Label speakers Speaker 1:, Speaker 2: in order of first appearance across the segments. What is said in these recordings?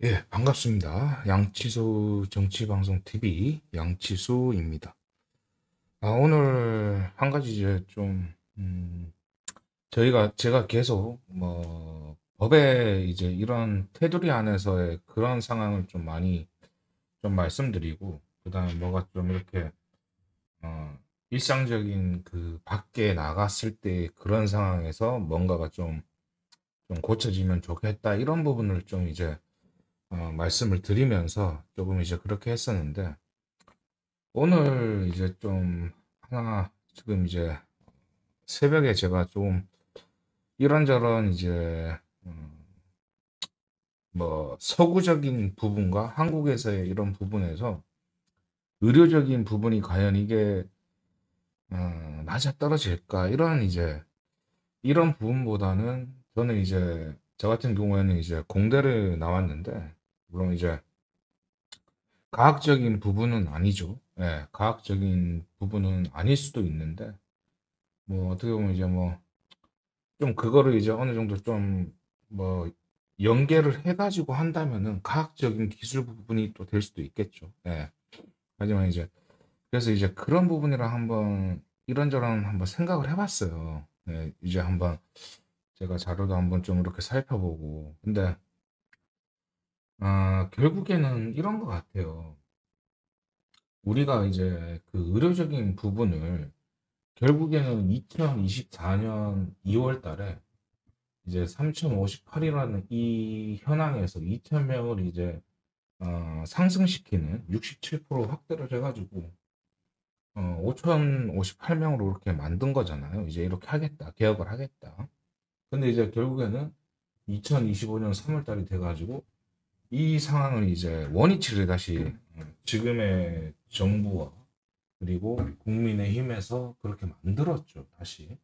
Speaker 1: 예, 반갑습니다. 양치수 정치방송 TV 양치수입니다. 오늘 한 가지 이제 좀, 제가 계속 법에 이제 이런 테두리 안에서의 그런 상황을 좀 많이 좀 말씀드리고, 그 다음에 뭐가 좀 이렇게, 일상적인 그 밖에 나갔을 때 그런 상황에서 뭔가가 좀 고쳐지면 좋겠다. 이런 부분을 좀 이제 말씀을 드리면서 조금 이제 그렇게 했었는데, 오늘 이제 좀 하나, 지금 이제 새벽에 제가 좀 이런저런 이제, 서구적인 부분과 한국에서의 이런 부분에서 의료적인 부분이 과연 이게, 맞아떨어질까? 이런 부분보다는 저는 이제, 저 같은 경우에는 이제 공대를 나왔는데, 물론 이제 과학적인 부분은 아니죠. 예, 과학적인 부분은 아닐 수도 있는데, 어떻게 보면 이제 좀 그거를 이제 어느 정도 좀 뭐 연계를 해가지고 한다면은 과학적인 기술 부분이 또 될 수도 있겠죠. 예. 하지만 이제 그래서 이제 그런 부분이랑 한번 이런저런 한번 생각을 해봤어요. 예, 이제 한번 제가 자료도 한번 좀 이렇게 살펴보고. 근데 결국에는 이런 것 같아요. 우리가 이제 그 의료적인 부분을 결국에는 2024년 2월 달에 이제 3,058이라는 이 현황에서 2,000명을 이제 상승시키는 67% 확대를 해가지고 5,058명으로 이렇게 만든 거잖아요. 이제 이렇게 하겠다, 개혁을 하겠다. 근데 이제 결국에는 2025년 3월 달이 돼가지고 이 상황을 이제 원위치를 다시 지금의 정부와 그리고 국민의힘에서 그렇게 만들었죠. 다시.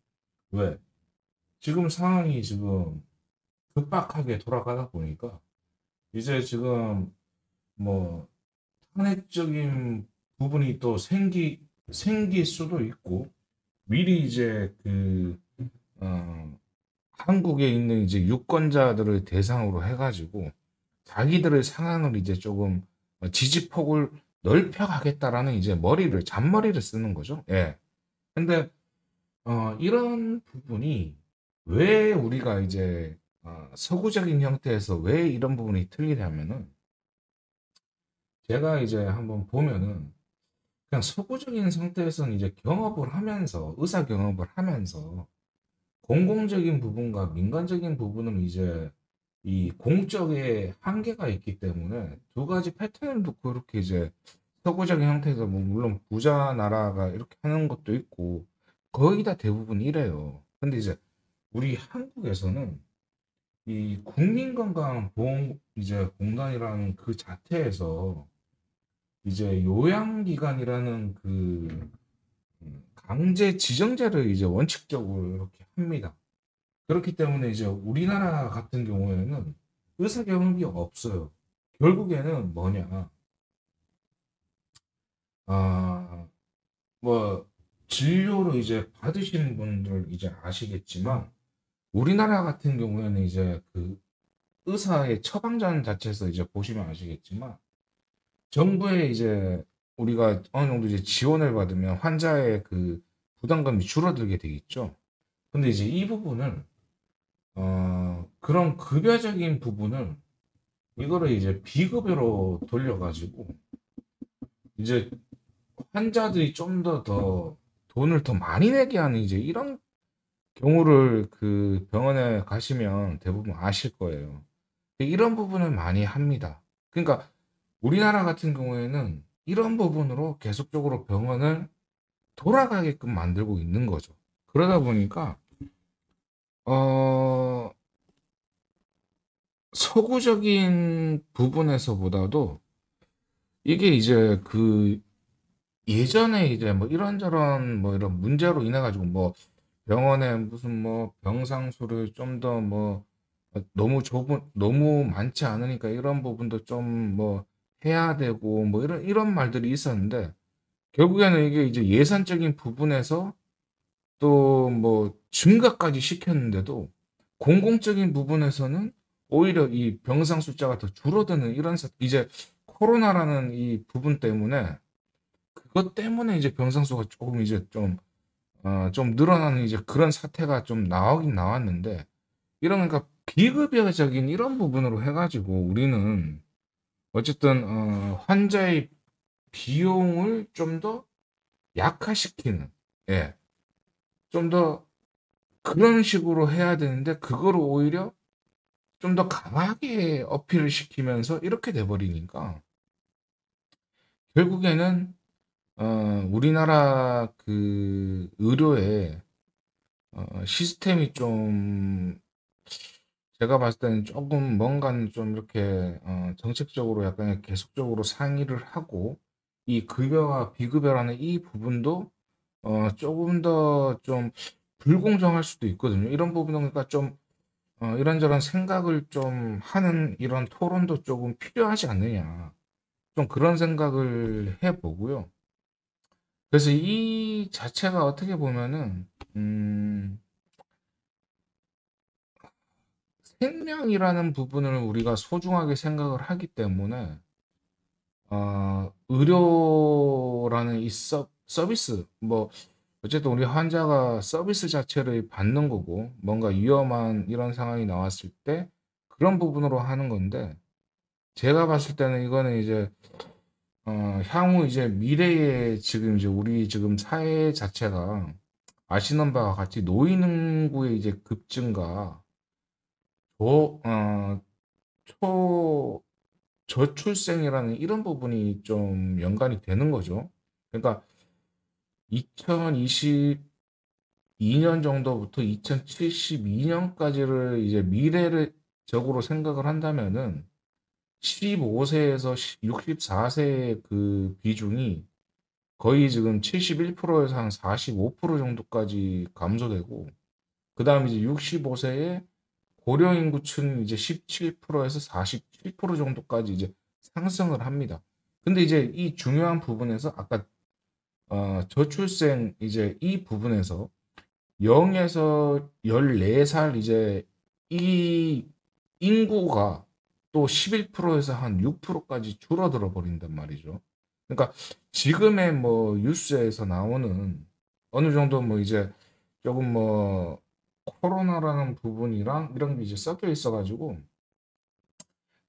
Speaker 1: 왜? 지금 상황이 지금 급박하게 돌아가다 보니까 이제 지금 뭐 탄핵적인 부분이 또 생길 수도 있고 미리 이제 한국에 있는 이제 유권자들을 대상으로 해가지고 자기들의 상황을 이제 조금 지지폭을 넓혀가겠다라는 이제 잔머리를 쓰는 거죠. 예. 근데 이런 부분이 왜 우리가 이제 서구적인 형태에서 왜 이런 부분이 틀리냐면은 제가 이제 한번 보면은 그냥 서구적인 상태에서는 이제 경업을 하면서 의사 경업을 하면서 공공적인 부분과 민간적인 부분은 이제 이 공적의 한계가 있기 때문에 두 가지 패턴을 두고 이렇게 이제 서구적인 형태에서 뭐 물론 부자 나라가 이렇게 하는 것도 있고 거의 다 대부분 이래요. 근데 이제 우리 한국에서는 이 국민건강보험 이제 공단이라는 그 자체에서 이제 요양기관이라는 강제 지정제를 이제 원칙적으로 이렇게 합니다. 그렇기 때문에 이제 우리나라 같은 경우에는 의사 경험이 없어요. 결국에는 뭐냐, 아, 뭐, 진료를 이제 받으시는 분들 이제 아시겠지만, 우리나라 같은 경우에는 이제 그 의사의 처방전 자체에서 이제 보시면 아시겠지만, 정부에 이제 우리가 어느 정도 이제 지원을 받으면 환자의 그 부담감이 줄어들게 되겠죠. 근데 이제 이 부분을, 그런 급여적인 부분을 이거를 이제 비급여로 돌려가지고 이제 환자들이 좀 더 돈을 더 많이 내게 하는 이제 이런 경우를 그 병원에 가시면 대부분 아실 거예요. 이런 부분을 많이 합니다. 그러니까 우리나라 같은 경우에는 이런 부분으로 계속적으로 병원을 돌아가게끔 만들고 있는 거죠. 그러다 보니까 어, 서구적인 부분에서보다도 이게 이제 예전에 이제 뭐 이런저런 뭐 이런 문제로 인해 가지고 뭐 병원에 무슨 뭐 병상수를 좀 더 너무 많지 않으니까 이런 부분도 좀 해야 되고 뭐 이런 말들이 있었는데 결국에는 이게 이제 예산적인 부분에서 또 뭐 증가까지 시켰는데도 공공적인 부분에서는 오히려 이 병상 숫자가 더 줄어드는 이런 이제 코로나라는 이 부분 때문에 그것 때문에 이제 병상 수가 조금 이제 좀 늘어나는 이제 그런 사태가 좀 나오긴 나왔는데 이런 그러니까 비급여적인 이런 부분으로 해가지고 우리는 어쨌든 환자의 비용을 좀 더 약화시키는 예, 좀 더 그런 식으로 해야 되는데 그거를 오히려 좀 더 강하게 어필을 시키면서 이렇게 돼 버리니까 결국에는 우리나라 그 의료의 시스템이 좀 제가 봤을 때는 조금 뭔가는 좀 이렇게 정책적으로 약간 계속적으로 상의를 하고 이 급여와 비급여라는 이 부분도 조금 더 좀 불공정할 수도 있거든요. 이런 부분은 그러니까 좀 이런저런 생각을 좀 하는 이런 토론도 조금 필요하지 않느냐. 좀 그런 생각을 해 보고요. 그래서 이 자체가 어떻게 보면은 음 생명이라는 부분을 우리가 소중하게 생각을 하기 때문에 의료라는 이 서비스 뭐 어쨌든 우리 환자가 서비스 자체를 받는 거고 뭔가 위험한 이런 상황이 나왔을 때 그런 부분으로 하는 건데 제가 봤을 때는 이거는 이제 향후 이제 미래에 지금 이제 우리 지금 사회 자체가 아시는 바와 같이 노인 인구의 이제 급증과 저 초 저출생이라는 이런 부분이 좀 연관이 되는 거죠. 그러니까 2022년 정도부터 2072 년까지를 이제 미래를 적으로 생각을 한다면은 15 세에서 64 세의 그 비중이 거의 지금 71% 에서 한 45% 정도까지 감소되고 그다음에 이제 65 세에 고령 인구층이 이제 17% 에서 47% 정도까지 이제 상승을 합니다. 근데 이제 이 중요한 부분에서 아까 저출생 이제 이 부분에서 0에서 14살 이제 이 인구가 또 11%에서 한 6%까지 줄어들어 버린단 말이죠. 그러니까 지금의 뭐 뉴스에서 나오는 어느 정도 뭐 이제 조금 뭐 코로나라는 부분이랑 이런 게 이제 섞여 있어 가지고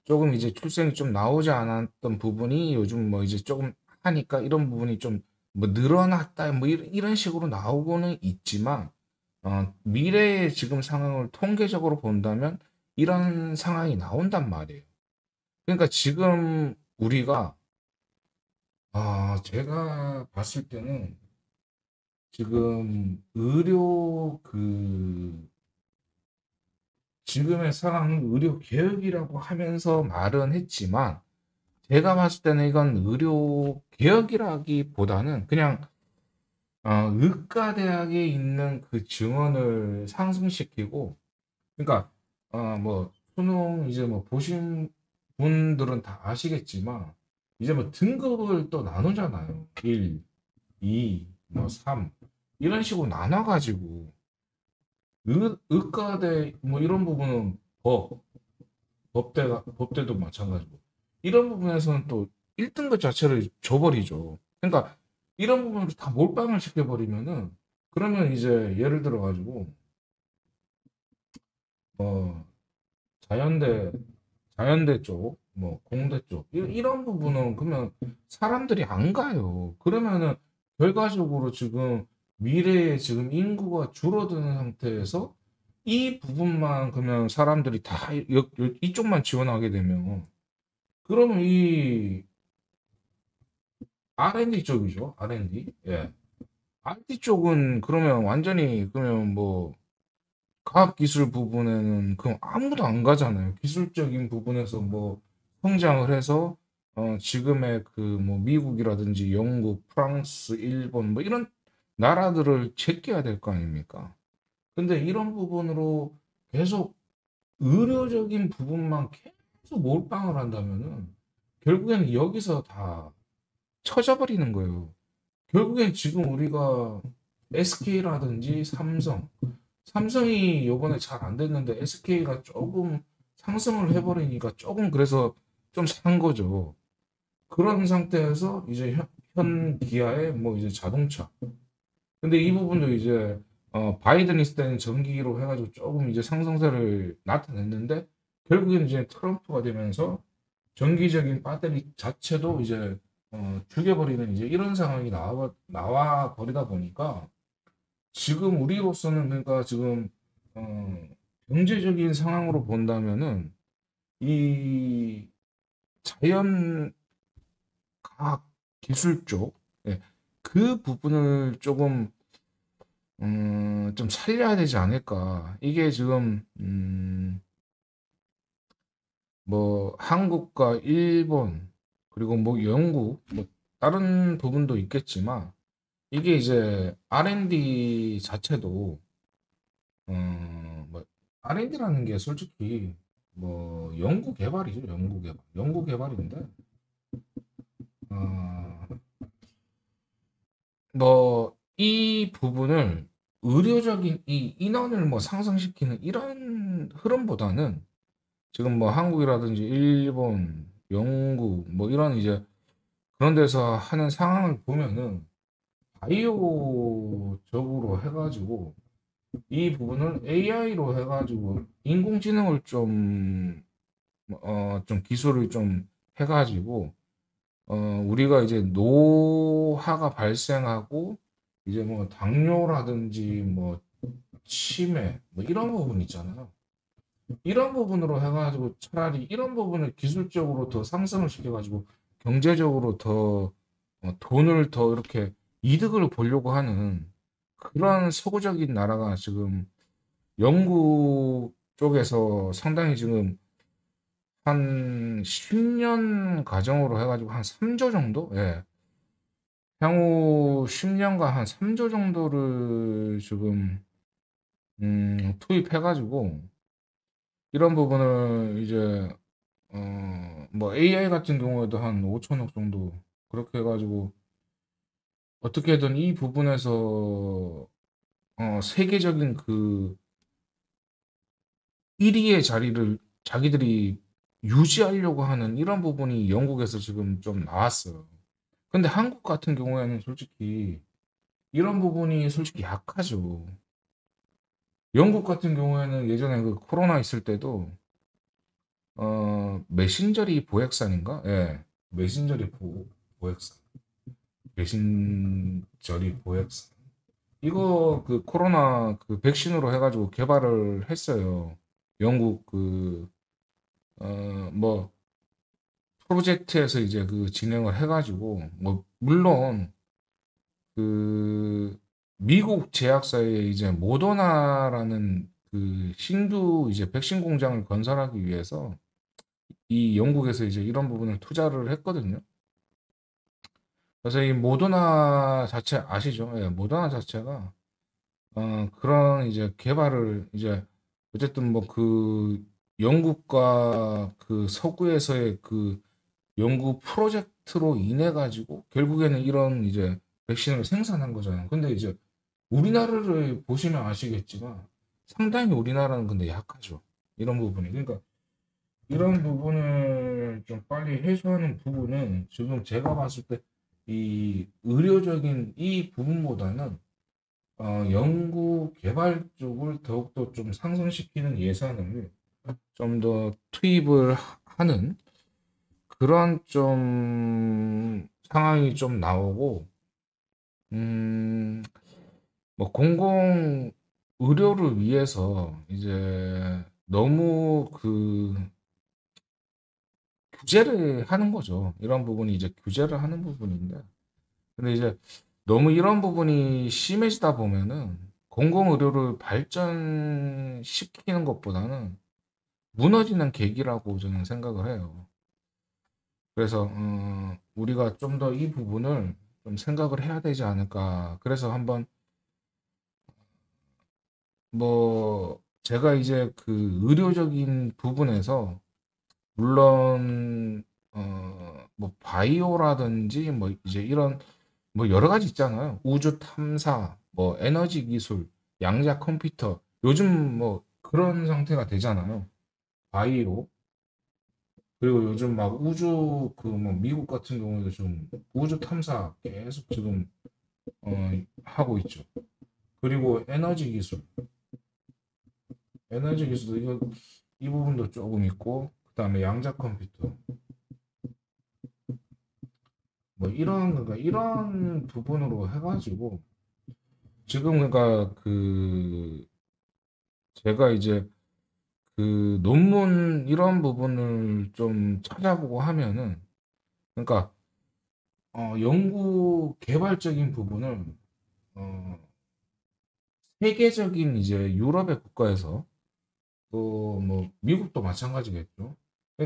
Speaker 1: 조금 이제 출생이 좀 나오지 않았던 부분이 요즘 뭐 이제 조금 하니까 이런 부분이 좀 뭐 늘어났다 뭐 이런 식으로 나오고는 있지만 미래의 지금 상황을 통계적으로 본다면 이런 상황이 나온단 말이에요. 그러니까 지금 우리가 제가 봤을 때는 지금 의료 지금의 상황은 의료 개혁이라고 하면서 말은 했지만 제가 봤을 때는 이건 의료 개혁이라기보다는 그냥 의과대학에 있는 그 증원을 상승시키고 그러니까 뭐 수능 이제 뭐 보신 분들은 다 아시겠지만 이제 뭐 등급을 또 나누잖아요. 1, 2, 뭐 3 이런 식으로 나눠 가지고 의과대 뭐 이런 부분은 법대도 마찬가지고 이런 부분에서는 또 1등급 자체를 줘버리죠. 그러니까 이런 부분을 다 몰빵을 시켜버리면은 그러면 이제 예를 들어 가지고 어 자연대 자연대 쪽, 뭐 공대 쪽 이런 부분은 그러면 사람들이 안 가요. 그러면은 결과적으로 지금 미래에 지금 인구가 줄어드는 상태에서 이 부분만 그러면 사람들이 다 이쪽만 지원하게 되면 그러면 이 R&D 쪽이죠. R&D. 예. IT 쪽은 그러면 완전히 그러면 뭐 과학기술 부분에는 그럼 아무도 안 가잖아요. 기술적인 부분에서 뭐 성장을 해서 지금의 그 뭐 미국이라든지 영국, 프랑스, 일본 뭐 이런 나라들을 제껴야 될 거 아닙니까? 근데 이런 부분으로 계속 의료적인 부분만 계속 몰빵을 한다면은 결국에는 여기서 다 쳐져버리는 거예요. 결국엔 지금 우리가 SK라든지 삼성이 요번에 잘 안 됐는데 SK가 조금 상승을 해버리니까 조금 그래서 좀 산 거죠. 그런 상태에서 이제 현 기아의 뭐 이제 자동차. 근데 이 부분도 이제 바이든 있을 때는 전기로 해가지고 조금 이제 상승세를 나타냈는데 결국엔 이제 트럼프가 되면서 전기적인 배터리 자체도 이제 죽여버리는 이제 이런 상황이 나와 버리다 보니까 지금 우리로서는 그러니까 지금 어, 경제적인 상황으로 본다면은 이 자연 과학 기술 쪽, 예, 그 부분을 조금 좀 살려야 되지 않을까. 이게 지금 뭐 한국과 일본 그리고 뭐 영국 뭐 다른 부분도 있겠지만 이게 이제 R&D 자체도 뭐 R&D라는 게 솔직히 뭐 연구 개발이죠. 연구 개발인데 어, 뭐 이 부분을 의료적인 이 인원을 뭐 상승시키는 이런 흐름보다는 지금 뭐 한국이라든지 일본, 영국 뭐 이런 이제 그런 데서 하는 상황을 보면은 바이오적으로 해가지고 이 부분을 AI로 해가지고 인공지능을 좀 기술을 좀 해가지고 우리가 이제 노화가 발생하고 이제 뭐 당뇨라든지 뭐 치매 뭐 이런 부분 있잖아요. 이런 부분으로 해가지고 차라리 이런 부분을 기술적으로 더 상승을 시켜가지고 경제적으로 더 돈을 더 이렇게 이득을 보려고 하는 그런 서구적인 나라가 지금 영국 쪽에서 상당히 지금 한 10년 가정으로 해가지고 한 3조 정도? 예. 향후 10년간 한 3조 정도를 지금 투입해가지고 이런 부분을 이제 뭐 AI 같은 경우에도 한 5천억 정도 그렇게 해가지고 어떻게든 이 부분에서 세계적인 그 1위의 자리를 자기들이 유지하려고 하는 이런 부분이 영국에서 지금 좀 나왔어요. 근데 한국 같은 경우에는 솔직히 이런 부분이 솔직히 약하죠. 영국 같은 경우에는 예전에 그 코로나 있을 때도 메신저리 보액산인가? 예. 메신저리 보액산. 메신저리 보액산. 이거 그 코로나 그 백신으로 해가지고 개발을 했어요. 영국 그 뭐 프로젝트에서 이제 그 진행을 해가지고 뭐 물론 그 미국 제약사에 이제 모더나라는 그 신규 이제 백신 공장을 건설하기 위해서 이 영국에서 이제 이런 부분을 투자를 했거든요. 그래서 이 모더나 자체 아시죠? 예, 모더나 자체가 그런 이제 개발을 이제 어쨌든 뭐 그 영국과 그 서구에서의 그 연구 프로젝트로 인해 가지고 결국에는 이런 이제 백신을 생산한 거잖아요. 근데 이제 우리나라를 보시면 아시겠지만 상당히 우리나라는 근데 약하죠. 이런 부분이. 그러니까 이런 부분을 좀 빨리 해소하는 부분은 지금 제가 봤을 때 이 의료적인 이 부분보다는 연구 개발 쪽을 더욱더 좀 상승시키는 예산을 좀 더 투입을 하는 그런 좀 상황이 좀 나오고 음, 뭐 공공 의료를 위해서 이제 너무 그 규제를 하는 거죠. 이런 부분이 이제 규제를 하는 부분인데 근데 이제 너무 이런 부분이 심해지다 보면은 공공 의료를 발전시키는 것보다는 무너지는 계기라고 저는 생각을 해요. 그래서 우리가 좀 더 이 부분을 좀 생각을 해야 되지 않을까. 그래서 한번 뭐 제가 이제 그 의료적인 부분에서 물론 뭐 바이오라든지 뭐 이제 이런 뭐 여러 가지 있잖아요. 우주 탐사, 뭐 에너지 기술, 양자 컴퓨터 요즘 뭐 그런 상태가 되잖아요. 바이오, 그리고 요즘 막 우주 그 뭐 미국 같은 경우에도 좀 우주 탐사 계속 지금 하고 있죠. 그리고 에너지 기술 이거 이 부분도 조금 있고, 그다음에 양자 컴퓨터 뭐 그러니까 이런 부분으로 해가지고 지금 그러니까 그 제가 이제 그 논문 이런 부분을 좀 찾아보고 하면은, 그러니까 연구 개발적인 부분을 어 세계적인 이제 유럽의 국가에서, 또 뭐 미국도 마찬가지겠죠.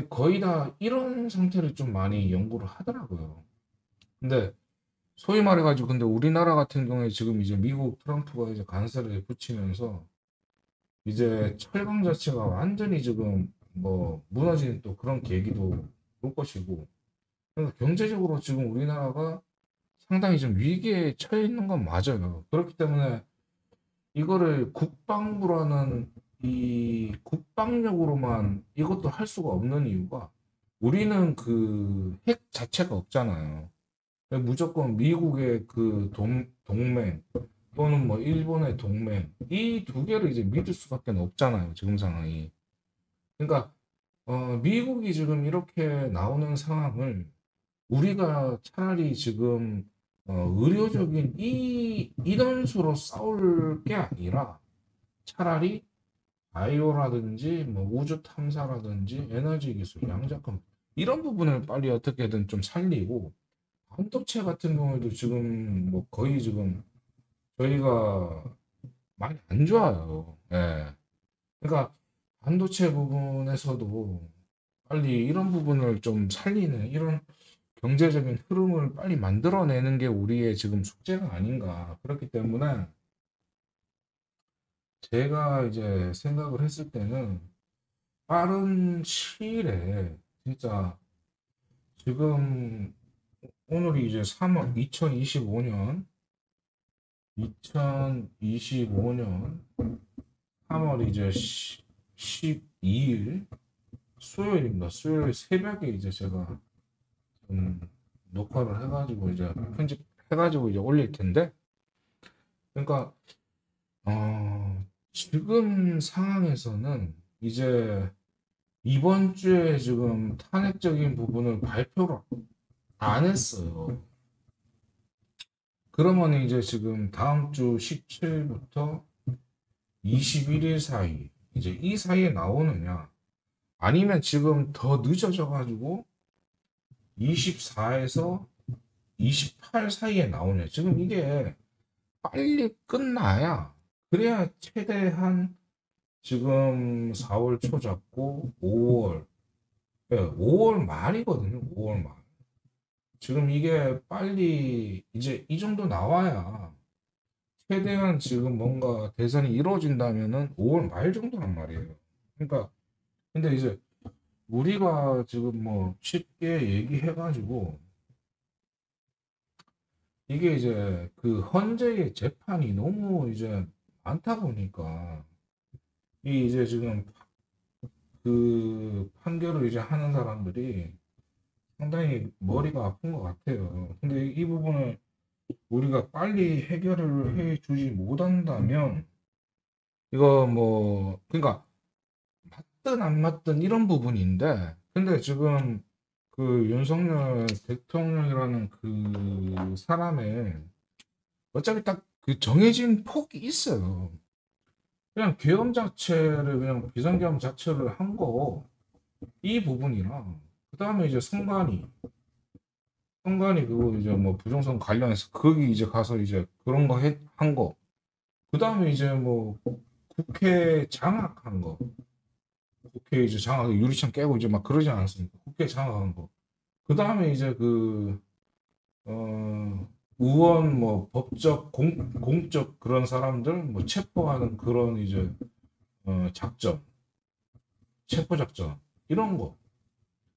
Speaker 1: 거의 다 이런 상태를 좀 많이 연구를 하더라고요. 근데 소위 말해가지고, 근데 우리나라 같은 경우에 지금 이제 미국 트럼프가 이제 관세를 붙이면서 이제 철강 자체가 완전히 지금 뭐 무너지는 또 그런 계기도 올 것이고, 그래서 경제적으로 지금 우리나라가 상당히 좀 위기에 처해 있는 건 맞아요. 그렇기 때문에 이거를 국방부라는 이 국방력으로만 이것도 할 수가 없는 이유가, 우리는 그 핵 자체가 없잖아요. 무조건 미국의 그 동맹 또는 뭐 일본의 동맹, 이 두 개를 이제 믿을 수밖에 없잖아요, 지금 상황이. 그러니까 미국이 지금 이렇게 나오는 상황을 우리가 차라리 지금 의료적인 이 인원수로 싸울 게 아니라, 차라리 바이오라든지 뭐 우주 탐사라든지 에너지 기술, 양자컴 이런 부분을 빨리 어떻게든 좀 살리고, 반도체 같은 경우에도 지금 뭐 거의 지금 저희가 많이 안 좋아요. 예. 그러니까 반도체 부분에서도 빨리 이런 부분을 좀 살리는 이런 경제적인 흐름을 빨리 만들어내는 게 우리의 지금 숙제가 아닌가. 그렇기 때문에 제가 이제 생각을 했을 때는 빠른 시일에 진짜 지금 오늘이 이제 3월 2025년 3월 이제 12일 수요일입니다. 수요일 새벽에 이제 제가 녹화를 해가지고 이제 편집해가지고 이제 올릴 텐데, 그러니까 지금 상황에서는 이제 이번 주에 지금 탄핵적인 부분을 발표를 안 했어요. 그러면 이제 지금 다음 주 17부터 21일 사이, 이제 이 사이에 나오느냐, 아니면 지금 더 늦어져 가지고 24에서 28 사이에 나오냐. 지금 이게 빨리 끝나야, 그래야 최대한 지금 4월 초 잡고 5월, 5월 말이거든요. 5월 말. 지금 이게 빨리 이제 이 정도 나와야 최대한 지금 뭔가 대선이 이루어진다면은 5월 말 정도란 말이에요. 그러니까 근데 이제 우리가 지금 뭐 쉽게 얘기해가지고, 이게 이제 그 헌재의 재판이 너무 이제 많다 보니까 이 이제 지금 그 판결을 이제 하는 사람들이 상당히 머리가 아픈 것 같아요. 근데 이 부분을 우리가 빨리 해결을 해 주지 못한다면, 이거 뭐 그러니까 맞든 안 맞든 이런 부분인데, 근데 지금 그 윤석열 대통령이라는 그 사람의 어차피 딱 그 정해진 폭이 있어요. 그냥 계엄 자체를 그냥 비상계엄 자체를 한 거, 이 부분이랑 그다음에 이제 선관위 그거 이제 뭐 부정선 관련해서 거기 이제 가서 이제 그런 거 한 거, 그다음에 이제 뭐 국회 장악한 거, 국회 이제 장악 유리창 깨고 이제 막 그러지 않았습니까? 국회 장악한 거. 그다음에 이제 의원 뭐 법적 공적 그런 사람들 뭐 체포하는 그런 이제 작전, 체포 작전 이런 거.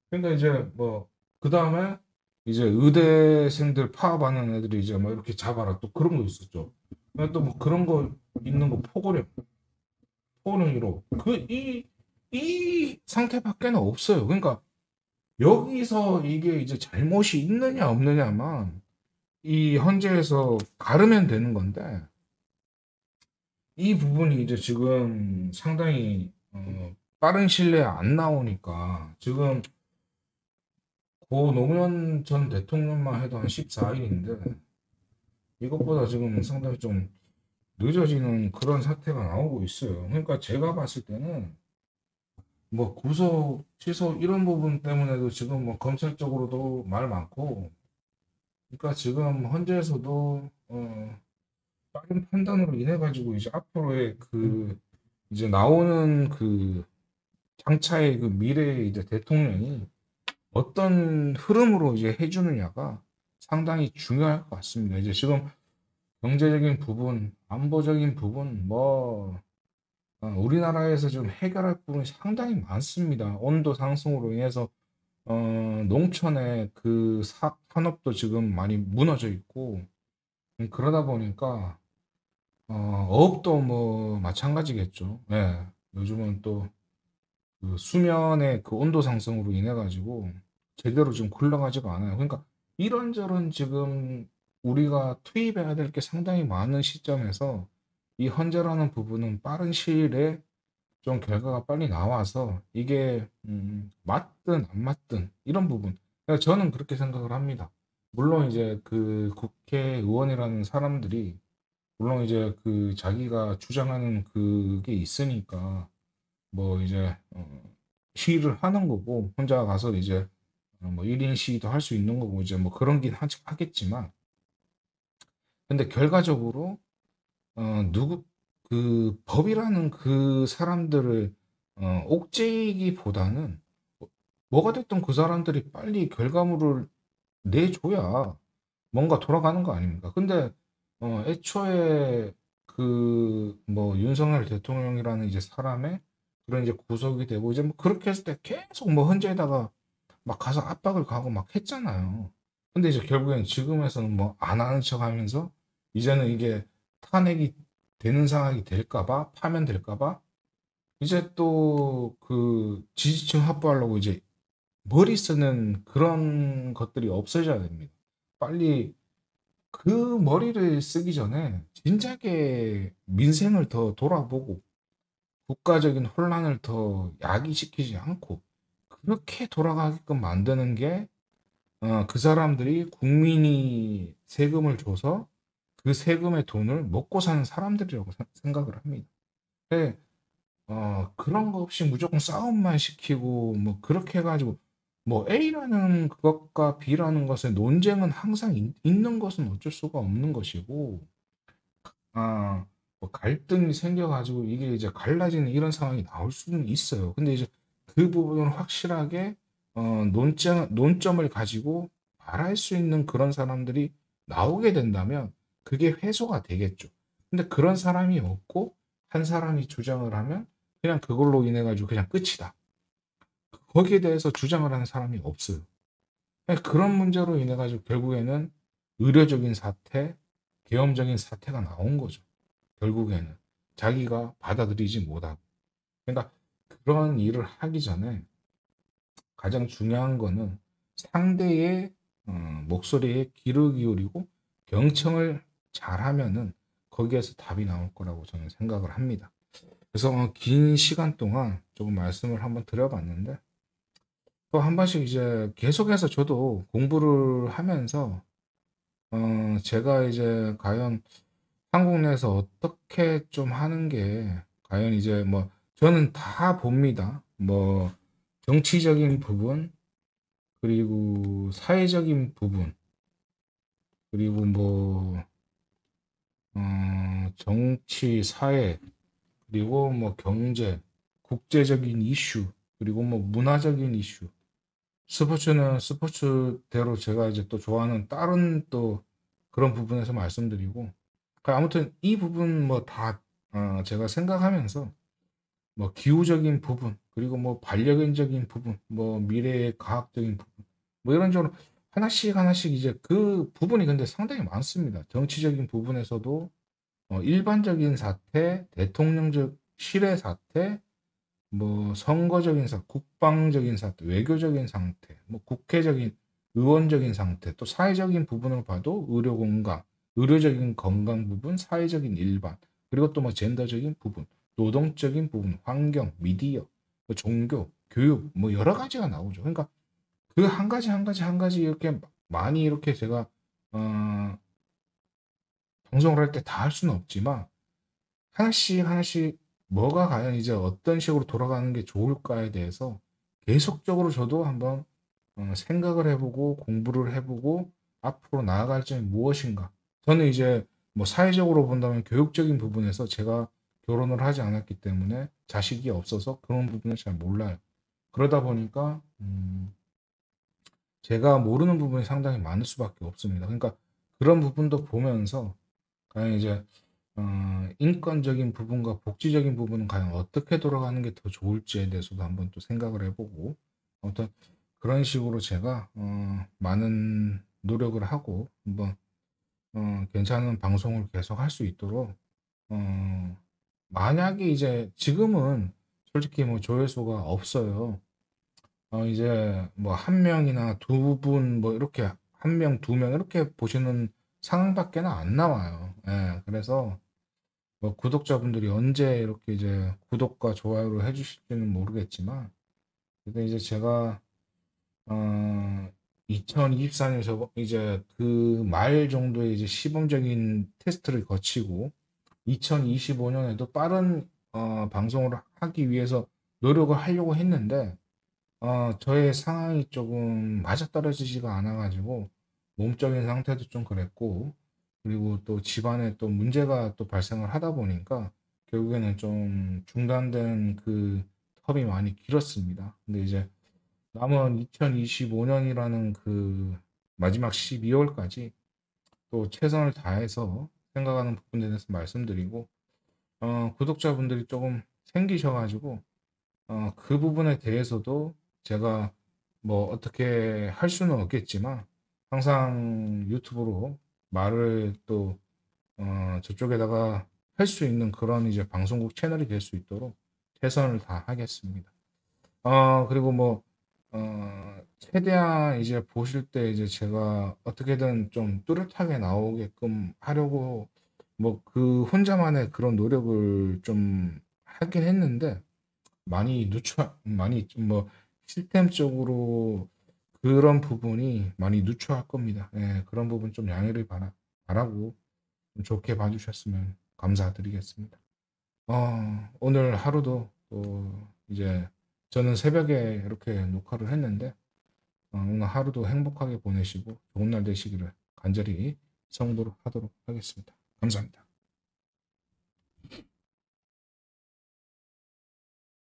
Speaker 1: 그러니까 이제 뭐 그다음에 이제 의대생들 파업하는 애들이 이제 뭐 이렇게 잡아라, 또 그런 거 있었죠. 또 뭐 그런 거 있는 거 포고령 1호 그 이 이 상태밖에는 없어요. 그러니까 여기서 이게 이제 잘못이 있느냐 없느냐만 이 헌재에서 가르면 되는 건데 이 부분이 이제 지금 상당히 빠른 시일 내에 안 나오니까 지금 고 노무현 전 대통령만 해도 한 14일인데 이것보다 지금 상당히 좀 늦어지는 그런 사태가 나오고 있어요. 그러니까 제가 봤을 때는 뭐 구속, 취소 이런 부분 때문에도 지금 뭐 검찰 쪽으로도 말 많고, 그러니까 지금 헌재에서도 빠른 판단으로 인해 가지고 이제 앞으로의 그 이제 나오는 그 장차의 그 미래의 이제 대통령이 어떤 흐름으로 이제 해주느냐가 상당히 중요할 것 같습니다. 이제 지금 경제적인 부분, 안보적인 부분, 뭐 우리나라에서 좀 해결할 부분이 상당히 많습니다. 온도 상승으로 인해서 농촌의 그 산업도 지금 많이 무너져 있고 그러다 보니까 어업도 뭐 마찬가지겠죠. 예. 요즘은 또 그 수면의 그 온도 상승으로 인해 가지고 제대로 지금 굴러가지가 않아요. 그러니까 이런저런 지금 우리가 투입해야 될 게 상당히 많은 시점에서 이 헌재라는 부분은 빠른 시일에 좀 결과가 빨리 나와서 이게 맞든 안 맞든 이런 부분. 그러니까 저는 그렇게 생각을 합니다. 물론 이제 그 국회의원이라는 사람들이 물론 이제 그 자기가 주장하는 그게 있으니까 뭐 이제 시위를 하는 거고 혼자 가서 이제 뭐 1인 시위도 할 수 있는 거고 이제 뭐 그런긴 하겠지만 근데 결과적으로 누구 그 법이라는 그 사람들을 옥죄이기보다는 뭐가 됐든 그 사람들이 빨리 결과물을 내줘야 뭔가 돌아가는 거 아닙니까? 근데 애초에 그 뭐 윤석열 대통령이라는 이제 사람의 그런 이제 구속이 되고 이제 뭐 그렇게 했을 때 계속 뭐 헌재에다가 막 가서 압박을 가고 막 했잖아요. 근데 이제 결국엔 지금에서는 뭐 안 하는 척 하면서 이제는 이게 탄핵이 되는 상황이 될까 봐, 파면될까 봐 이제 또 그 지지층 확보하려고 이제 머리 쓰는 그런 것들이 없어져야 됩니다. 빨리 그 머리를 쓰기 전에 진작에 민생을 더 돌아보고 국가적인 혼란을 더 야기시키지 않고 그렇게 돌아가게끔 만드는 게 그 사람들이 국민이 세금을 줘서 그 세금의 돈을 먹고 사는 사람들이라고 생각을 합니다. 근데 그런 거 없이 무조건 싸움만 시키고 뭐 그렇게 해가지고 뭐 A라는 그것과 B라는 것의 논쟁은 항상 있는 것은 어쩔 수가 없는 것이고 뭐 갈등이 생겨가지고 이게 이제 갈라지는 이런 상황이 나올 수는 있어요. 근데 이제 그 부분을 확실하게 논점을 가지고 말할 수 있는 그런 사람들이 나오게 된다면 그게 회수가 되겠죠. 근데 그런 사람이 없고 한 사람이 주장을 하면 그냥 그걸로 인해 가지고 그냥 끝이다. 거기에 대해서 주장을 하는 사람이 없어요. 그런 문제로 인해 가지고 결국에는 의료적인 사태, 계엄적인 사태가 나온 거죠. 결국에는 자기가 받아들이지 못하고. 그러니까 그런 일을 하기 전에 가장 중요한 거는 상대의 목소리에 귀를 기울이고 경청을 잘하면은 거기에서 답이 나올 거라고 저는 생각을 합니다. 그래서 긴 시간 동안 조금 말씀을 한번 드려봤는데 또 한 번씩 이제 계속해서 저도 공부를 하면서 제가 이제 과연 한국 내에서 어떻게 좀 하는 게 과연 이제 뭐 저는 다 봅니다. 뭐 정치적인 부분 그리고 사회적인 부분 그리고 뭐 정치, 사회 그리고 뭐 경제, 국제적인 이슈 그리고 뭐 문화적인 이슈 스포츠는 스포츠대로 제가 이제 또 좋아하는 다른 또 그런 부분에서 말씀드리고 아무튼 이 부분 뭐 다 제가 생각하면서 뭐 기후적인 부분 그리고 뭐 반려견적인 부분 뭐 미래의 과학적인 부분 뭐 이런저런 하나씩 하나씩 이제 그 부분이 근데 상당히 많습니다. 정치적인 부분에서도 일반적인 사태, 대통령적 실의 사태, 뭐 선거적인 국방적인 상태, 외교적인 상태, 뭐 국회적인 의원적인 상태, 또 사회적인 부분을 봐도 의료 공간, 의료적인 건강 부분, 사회적인 일반, 그리고 또 뭐 젠더적인 부분, 노동적인 부분, 환경, 미디어, 뭐 종교, 교육, 뭐 여러 가지가 나오죠. 그러니까 그 한 가지 한 가지 한 가지 이렇게 많이 이렇게 제가 어, 방송을 할 때 다 할 수는 없지만 하나씩 하나씩 뭐가 과연 이제 어떤 식으로 돌아가는 게 좋을까에 대해서 계속적으로 저도 한번 생각을 해보고 공부를 해보고 앞으로 나아갈 점이 무엇인가. 저는 이제 뭐 사회적으로 본다면 교육적인 부분에서 제가 결혼을 하지 않았기 때문에 자식이 없어서 그런 부분을 잘 몰라요. 그러다 보니까 제가 모르는 부분이 상당히 많을 수밖에 없습니다. 그러니까 그런 부분도 보면서 과연 이제 인권적인 부분과 복지적인 부분은 과연 어떻게 돌아가는 게 더 좋을지에 대해서도 한번 또 생각을 해보고 어떤 그런 식으로 제가 많은 노력을 하고 한번 괜찮은 방송을 계속 할 수 있도록 어, 만약에 이제 지금은 솔직히 뭐 조회수가 없어요. 이제 뭐 한 명이나 두 분 뭐 이렇게 한 명, 두 명 이렇게 보시는 상황밖에는 안 나와요. 예, 그래서 뭐 구독자분들이 언제 이렇게 이제 구독과 좋아요를 해주실지는 모르겠지만, 근데 이제 제가, 2024년에서 이제 그 말 정도의 이제 시범적인 테스트를 거치고, 2025년에도 빠른, 방송을 하기 위해서 노력을 하려고 했는데, 저의 상황이 조금 맞아떨어지지가 않아가지고, 몸적인 상태도 좀 그랬고, 그리고 또 집안에 또 문제가 또 발생을 하다 보니까, 결국에는 좀 중단된 그 텀이 많이 길었습니다. 근데 이제 남은 2025년이라는 그 마지막 12월까지 또 최선을 다해서 생각하는 부분에 대해서 말씀드리고, 구독자분들이 조금 생기셔가지고, 그 부분에 대해서도 제가 뭐 어떻게 할 수는 없겠지만 항상 유튜브로 말을 또 저쪽에다가 할 수 있는 그런 이제 방송국 채널이 될 수 있도록 최선을 다하겠습니다. 그리고 뭐 최대한 이제 보실 때 이제 제가 어떻게든 좀 뚜렷하게 나오게끔 하려고 뭐 그 혼자만의 그런 노력을 좀 하긴 했는데 많이 좀 뭐 시스템적으로 그런 부분이 많이 누추할 겁니다. 예, 그런 부분 좀 양해를 바라고 좀 좋게 봐주셨으면 감사드리겠습니다. 오늘 하루도 또 이제 저는 새벽에 이렇게 녹화를 했는데 오늘 하루도 행복하게 보내시고 좋은 날 되시기를 간절히 성도로 하도록 하겠습니다. 감사합니다.